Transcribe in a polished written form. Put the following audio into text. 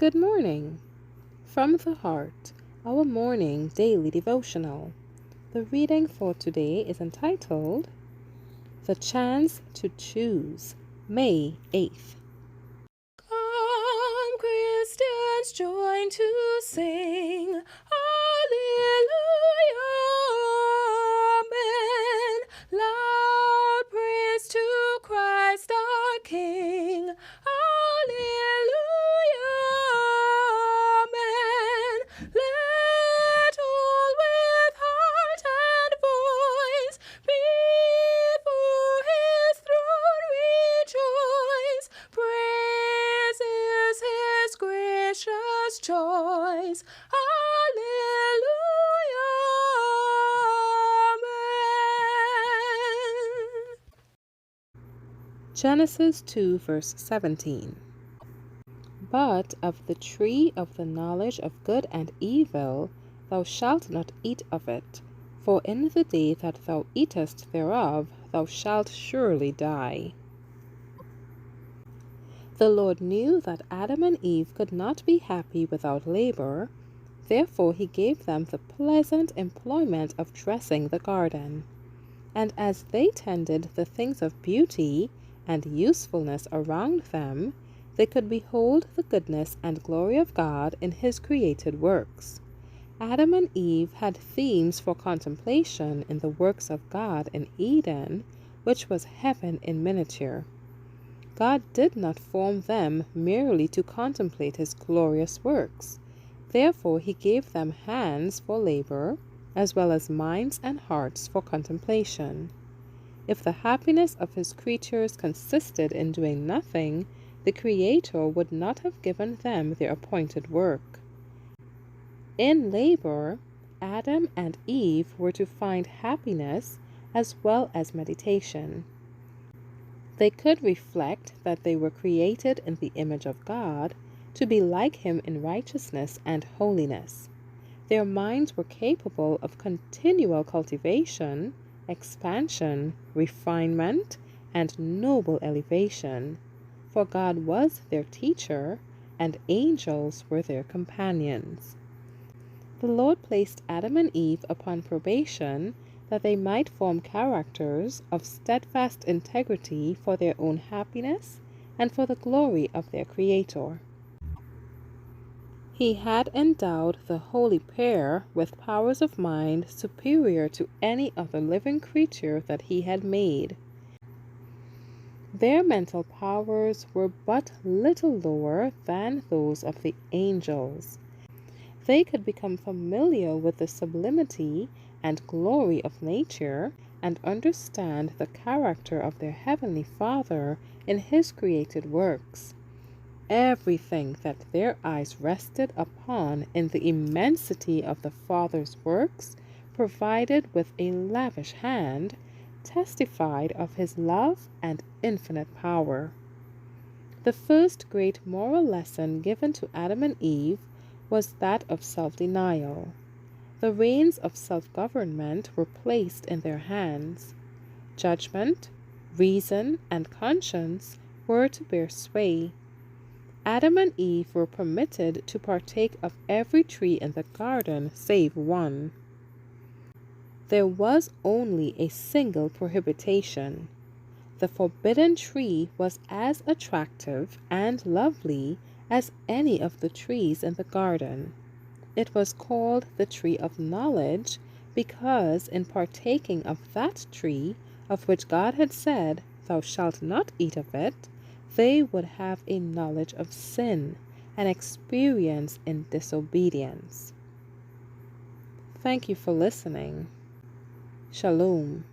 Good morning. From the Heart, our morning daily devotional. The reading for today is entitled, The Chance to Choose, May 8th. Come, Christians, join to sing, Alleluia, Amen. Loud praise to Christ our King, Alleluia, Amen. Let all with heart and voice before His throne rejoice. Praises His gracious choice. Alleluia, Amen. Genesis 2 verse 17. But of the tree of the knowledge of good and evil thou shalt not eat of it, for in the day that thou eatest thereof thou shalt surely die. The Lord knew that Adam and Eve could not be happy without labor, therefore he gave them the pleasant employment of dressing the garden. And as they tended the things of beauty and usefulness around them, they could behold the goodness and glory of God in His created works. Adam and Eve had themes for contemplation in the works of God in Eden, which was heaven in miniature. God did not form them merely to contemplate His glorious works. Therefore He gave them hands for labor, as well as minds and hearts for contemplation. If the happiness of His creatures consisted in doing nothing, the Creator would not have given them their appointed work. In labor, Adam and Eve were to find happiness as well as meditation. They could reflect that they were created in the image of God, to be like Him in righteousness and holiness. Their minds were capable of continual cultivation, expansion, refinement, and noble elevation, for God was their teacher, and angels were their companions. The Lord placed Adam and Eve upon probation that they might form characters of steadfast integrity for their own happiness and for the glory of their Creator. He had endowed the holy pair with powers of mind superior to any other living creature that He had made. Their mental powers were but little lower than those of the angels. They could become familiar with the sublimity and glory of nature and understand the character of their Heavenly Father in His created works. Everything that their eyes rested upon in the immensity of the Father's works, provided with a lavish hand, testified of His love and infinite power. The first great moral lesson given to Adam and Eve was that of self-denial. The reins of self-government were placed in their hands. Judgment, reason, and conscience were to bear sway. Adam and Eve were permitted to partake of every tree in the garden save one. There was only a single prohibition. The forbidden tree was as attractive and lovely as any of the trees in the garden. It was called the tree of knowledge because in partaking of that tree, of which God had said, "Thou shalt not eat of it," they would have a knowledge of sin and experience in disobedience. Thank you for listening. Shalom.